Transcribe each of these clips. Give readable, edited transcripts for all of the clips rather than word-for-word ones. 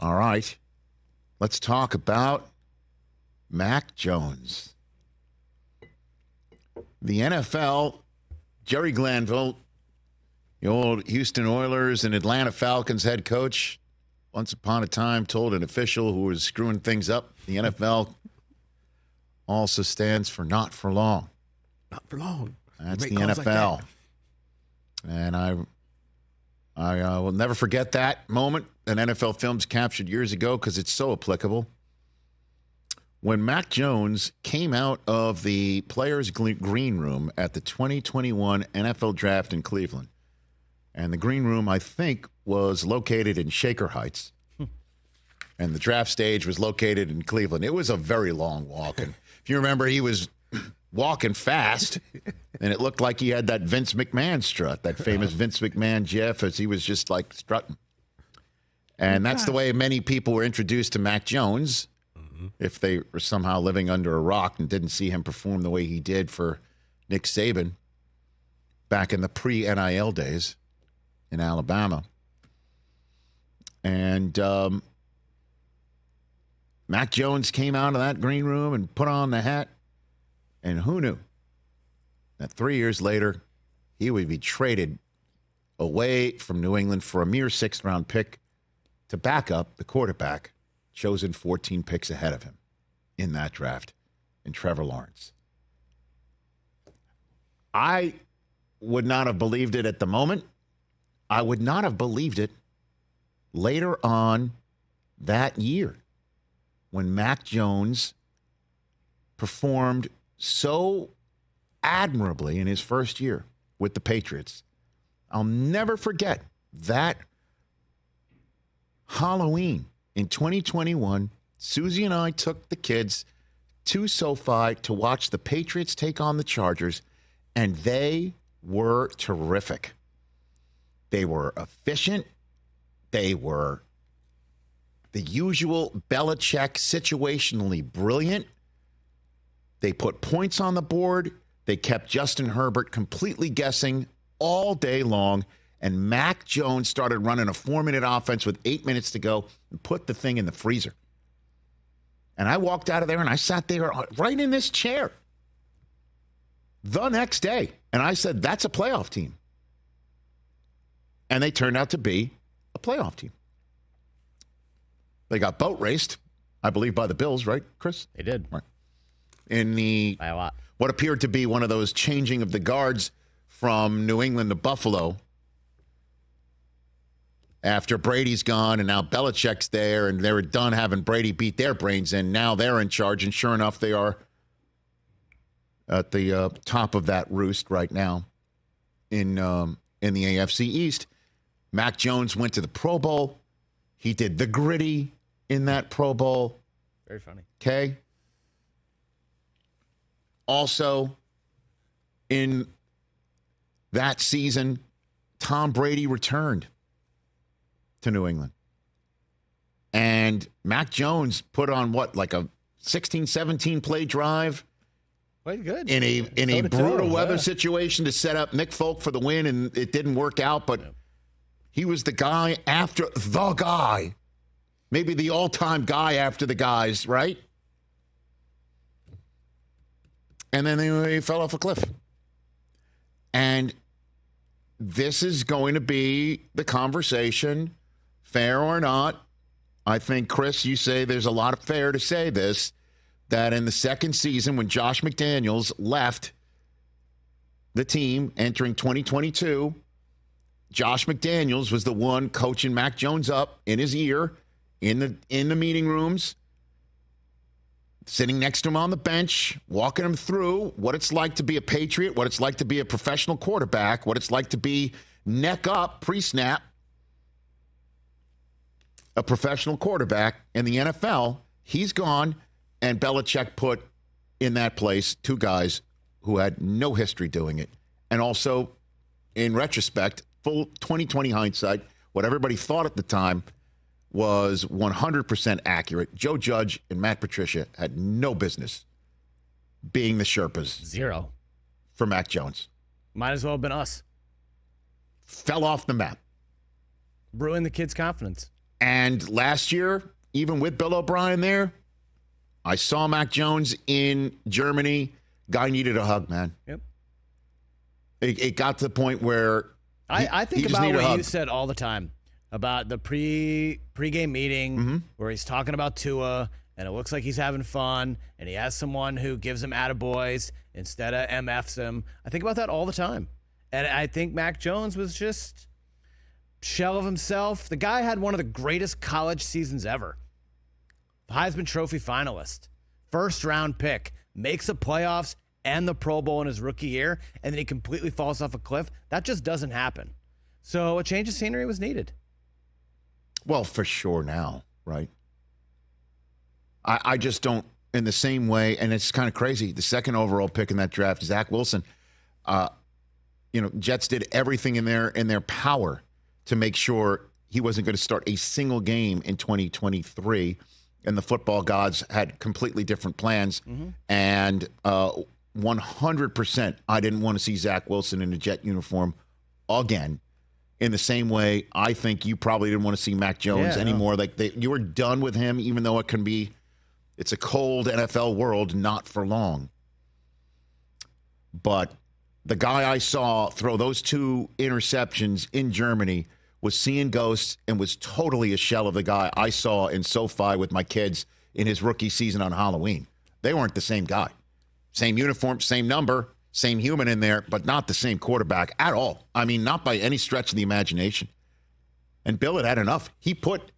All right. Let's talk about Mac Jones. The NFL, Jerry Glanville, the old Houston Oilers and Atlanta Falcons head coach, once upon a time told an official who was screwing things up, the NFL also stands for not for long. Not for long. That's the NFL. Like and I will never forget that moment that NFL Films captured years ago because it's so applicable. When Mac Jones came out of the players' green room at the 2021 NFL Draft in Cleveland, and the green room, I think, was located in Shaker Heights, and the draft stage was located in Cleveland. It was a very long walk, and if you remember, he was walking fast, and it looked like he had that Vince McMahon strut, that famous Vince McMahon gif, as he was just like strutting. And that's the way many people were introduced to Mac Jones, if they were somehow living under a rock and didn't see him perform the way he did for Nick Saban back in the pre-NIL days in Alabama. And Mac Jones came out of that green room and put on the hat. And who knew that 3 years later, he would be traded away from New England for a mere 6th-round pick to back up the quarterback chosen 14 picks ahead of him in that draft, in Trevor Lawrence. I would not have believed it at the moment. I would not have believed it later on that year when Mac Jones performed so admirably in his first year with the Patriots. I'll never forget that Halloween in 2021. Susie and I took the kids to SoFi to watch the Patriots take on the Chargers, and they were terrific. They were efficient. They were the usual Belichick, situationally brilliant. They put points on the board. They kept Justin Herbert completely guessing all day long. And Mac Jones started running a 4-minute offense with 8 minutes to go and put the thing in the freezer. And I walked out of there and I sat there right in this chair the next day. And I said, that's a playoff team. And they turned out to be a playoff team. They got boat raced, I believe, by the Bills, right, Chris? They did. Right. In the by a lot. What appeared to be one of those changing of the guards from New England to Buffalo after Brady's gone and now Belichick's there and they were done having Brady beat their brains in. Now they're in charge, and sure enough, they are at the top of that roost right now in the AFC East. Mac Jones went to the Pro Bowl. He did the gritty in that Pro Bowl. Very funny. Okay. Also, in that season, Tom Brady returned to New England. And Mac Jones put on like a 16, 17 play drive. Quite good. In a brutal weather situation to set up Nick Folk for the win, and it didn't work out, but he was the guy after the guy. Maybe the all-time guy after the guys, right? And then he fell off a cliff. And this is going to be the conversation, fair or not. I think, Chris, you say there's a lot of fair to say this, that in the second season when Josh McDaniels left the team entering 2022, Josh McDaniels was the one coaching Mac Jones up in his ear in the meeting rooms, sitting next to him on the bench, walking him through what it's like to be a Patriot, what it's like to be a professional quarterback, what it's like to be neck up, pre-snap, a professional quarterback in the NFL. He's gone, and Belichick put in that place two guys who had no history doing it. And also, in retrospect, full 2020 hindsight, what everybody thought at the time was 100% accurate. Joe Judge and Matt Patricia had no business being the Sherpas. Zero. For Mac Jones. Might as well have been us. Fell off the map. Ruined the kid's confidence. And last year, even with Bill O'Brien there, I saw Mac Jones in Germany. Guy needed a hug, man. Yep. It got to the point where I think he just about needed a what hug. you said all the time about the pregame meeting where he's talking about Tua, and it looks like he's having fun, and he has someone who gives him attaboys instead of MFs him. I think about that all the time. And I think Mac Jones was just shell of himself. The guy had one of the greatest college seasons ever. Heisman Trophy finalist, 1st-round pick, makes the playoffs and the Pro Bowl in his rookie year, and then he completely falls off a cliff. That just doesn't happen. So a change of scenery was needed. Well, for sure now, right? I just don't, in the same way, and it's kind of crazy, the second overall pick in that draft, Zach Wilson, Jets did everything in their power to make sure he wasn't going to start a single game in 2023, and the football gods had completely different plans. And 100%, I didn't want to see Zach Wilson in a Jet uniform again. In the same way, I think you probably didn't want to see Mac Jones anymore. Like you were done with him, even though it's a cold NFL world, not for long. But the guy I saw throw those 2 interceptions in Germany was seeing ghosts and was totally a shell of the guy I saw in SoFi with my kids in his rookie season on Halloween. They weren't the same guy. Same uniform, same number, same human in there, but not the same quarterback at all. I mean, not by any stretch of the imagination. And Bill had enough. He put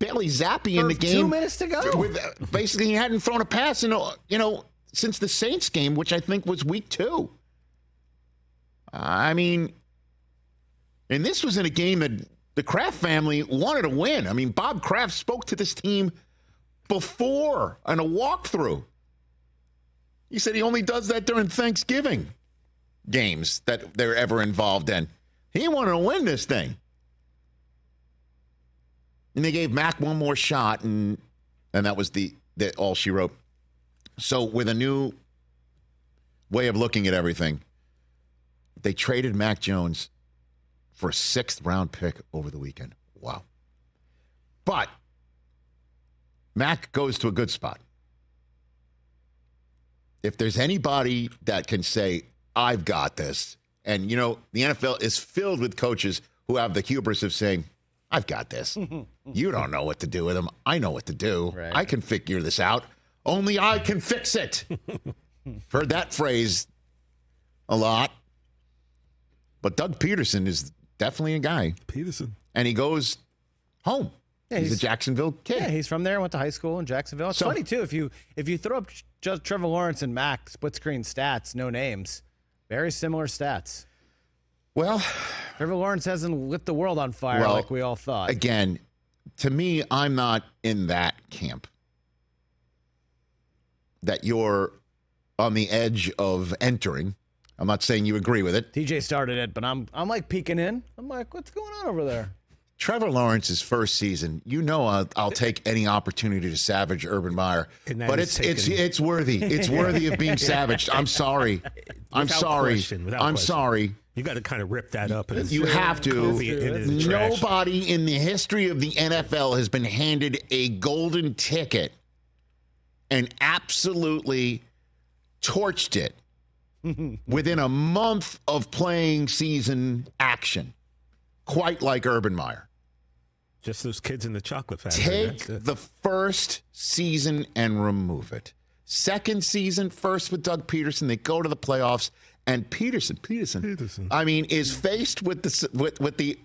Bailey Zappi in the game. 2 minutes to go. Basically, he hadn't thrown a pass since the Saints game, which I think was week 2. I mean, and this was in a game that the Kraft family wanted to win. I mean, Bob Kraft spoke to this team before on a walkthrough. He said he only does that during Thanksgiving games that they're ever involved in. He wanted to win this thing. And they gave Mac one more shot, and that was the all she wrote. So with a new way of looking at everything, they traded Mac Jones for a 6th-round pick over the weekend. Wow. But Mac goes to a good spot. If there's anybody that can say, I've got this, and, the NFL is filled with coaches who have the hubris of saying, I've got this. You don't know what to do with him. I know what to do. Right. I can figure this out. Only I can fix it. Heard that phrase a lot. But Doug Peterson is definitely a guy. Peterson. And he goes home. Yeah, he's a Jacksonville kid. Yeah, he's from there. Went to high school in Jacksonville. It's funny too. If you throw up just Trevor Lawrence and Mac split screen stats, no names, very similar stats. Well, Trevor Lawrence hasn't lit the world on fire like we all thought. Again, to me, I'm not in that camp. That you're on the edge of entering. I'm not saying you agree with it. TJ started it, but I'm like peeking in. I'm like, what's going on over there? Trevor Lawrence's first season, I'll take any opportunity to savage Urban Meyer, but it's worthy. It's worthy of being savaged. I'm sorry. I'm sorry. I'm sorry. You got to kind of rip that up. You have to. Nobody in the history of the NFL has been handed a golden ticket and absolutely torched it within a month of playing season action, quite like Urban Meyer. Just those kids in the chocolate factory. Take the first season and remove it. Second season, first with Doug Peterson, they go to the playoffs, and Peterson, I mean, is faced with the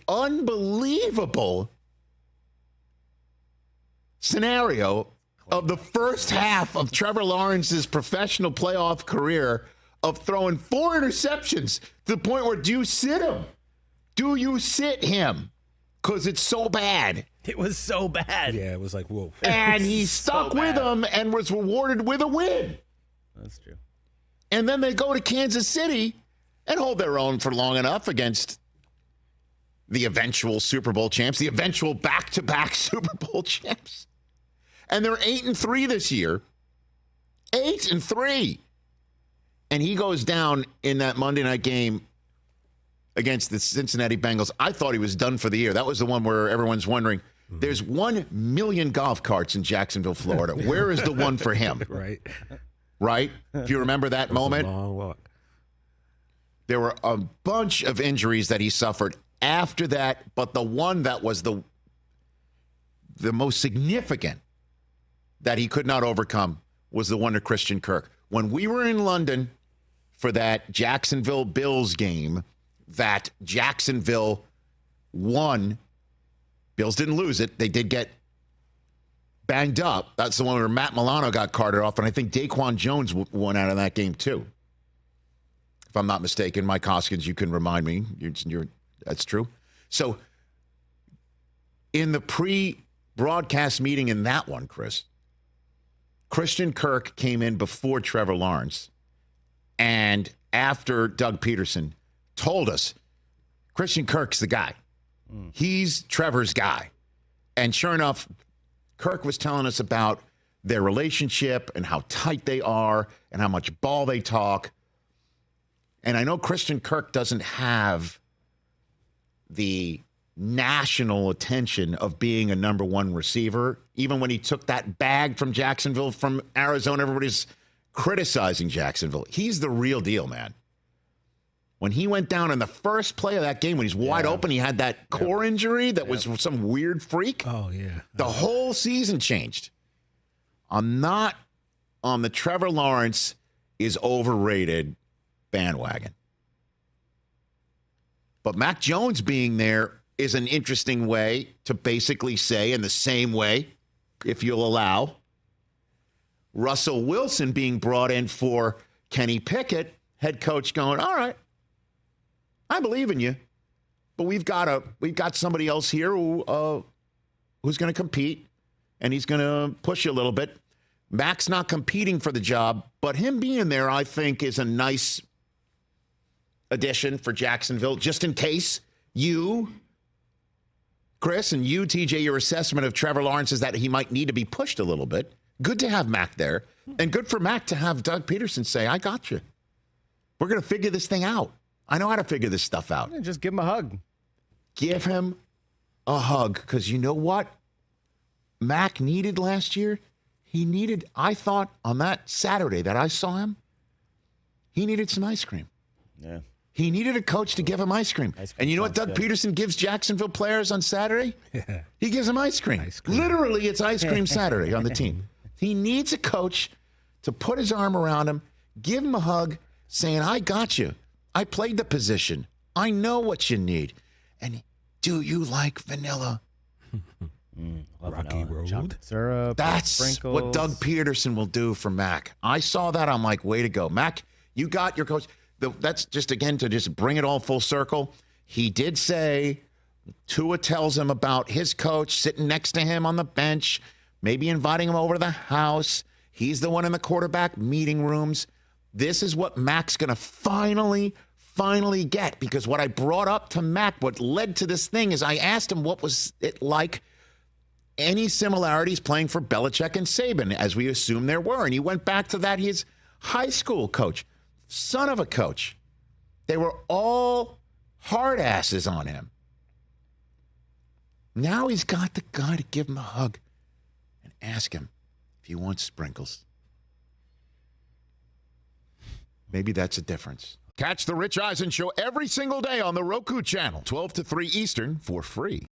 unbelievable scenario of the first half of Trevor Lawrence's professional playoff career of throwing 4 interceptions to the point where do you sit him? Do you sit him? Because it's so bad. It was so bad. Yeah, it was like, whoa. And he stuck with them and was rewarded with a win. That's true. And then they go to Kansas City and hold their own for long enough against the eventual Super Bowl champs, the eventual back-to-back Super Bowl champs. And they're 8-3 this year. 8-3. And he goes down in that Monday night game against the Cincinnati Bengals. I thought he was done for the year. That was the one where everyone's wondering, there's 1 million golf carts in Jacksonville, Florida. Where is the one for him? Right. Right? If you remember that moment. A long walk. There were a bunch of injuries that he suffered after that, but the one that was the most significant that he could not overcome was the one to Christian Kirk. When we were in London for that Jacksonville Bills game, that Jacksonville won. Bills didn't lose it. They did get banged up. That's the one where Matt Milano got carted off, and I think Daquan Jones won out of that game too. If I'm not mistaken, Mike Hoskins, you can remind me. That's true. So in the pre-broadcast meeting in that one, Christian Kirk came in before Trevor Lawrence and after Doug Peterson told us Christian Kirk's the guy. He's Trevor's guy. And sure enough, Kirk was telling us about their relationship and how tight they are and how much ball they talk. And I know Christian Kirk doesn't have the national attention of being a number one receiver. Even when he took that bag from Jacksonville, from Arizona, everybody's criticizing Jacksonville. He's the real deal, man. When he went down in the first play of that game, when he's wide open, he had that core injury that was some weird freak. Oh, yeah. The whole season changed. I'm not on the Trevor Lawrence is overrated bandwagon. But Mac Jones being there is an interesting way to basically say, in the same way, if you'll allow, Russell Wilson being brought in for Kenny Pickett, head coach going, all right, I believe in you, but we've got somebody else here who's going to compete, and he's going to push you a little bit. Mac's not competing for the job, but him being there, I think, is a nice addition for Jacksonville, just in case you, Chris, and you, TJ, your assessment of Trevor Lawrence is that he might need to be pushed a little bit. Good to have Mac there, and good for Mac to have Doug Peterson say, I got you. We're going to figure this thing out. I know how to figure this stuff out. Just give him a hug. Give him a hug, because you know what Mac needed last year? He needed, I thought, on that Saturday that I saw him, he needed some ice cream. Yeah. He needed a coach to give him ice cream. And you know what Doug Peterson gives Jacksonville players on Saturday? Yeah. He gives them ice cream. Literally, it's ice cream Saturday on the team. He needs a coach to put his arm around him, give him a hug, saying, I got you. I played the position. I know what you need. And do you like vanilla? Rocky Road. Chocolate syrup. That's sprinkles. what Doug Peterson will do for Mac. I saw that. I'm like, way to go. Mac, you got your coach. That's just, again, to just bring it all full circle. He did say Tua tells him about his coach sitting next to him on the bench, maybe inviting him over to the house. He's the one in the quarterback meeting rooms. This is what Mac's going to finally get, because what I brought up to Mac, what led to this thing, is I asked him what was it like, any similarities playing for Belichick and Saban, as we assume there were. And he went back to that. His high school coach, son of a coach. They were all hard asses on him. Now he's got the guy to give him a hug and ask him if he wants sprinkles. Maybe that's a difference. Catch the Rich Eisen Show every single day on the Roku channel, 12 to 3 Eastern, for free.